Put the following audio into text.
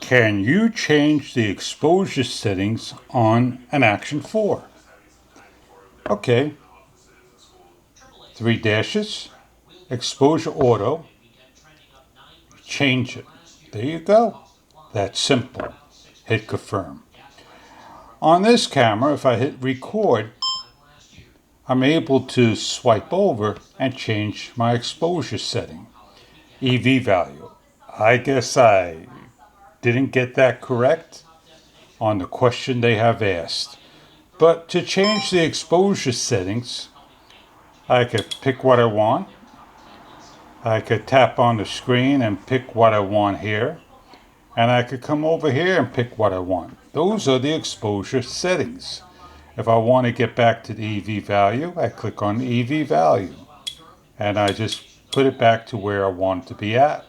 Can you change the exposure settings on an Action 4? Okay. 3 dashes, exposure auto, change it. There you go. That's simple. Hit confirm. On this camera, if I hit record, I'm able to swipe over and change my exposure setting. EV value. I guess I didn't get that correct on the question they have asked. But to change the exposure settings, I could pick what I want. I could tap on the screen and pick what I want here. And I could come over here and pick what I want. Those are the exposure settings. If I want to get back to the EV value, I click on the EV value. And I just put it back to where I want it to be at.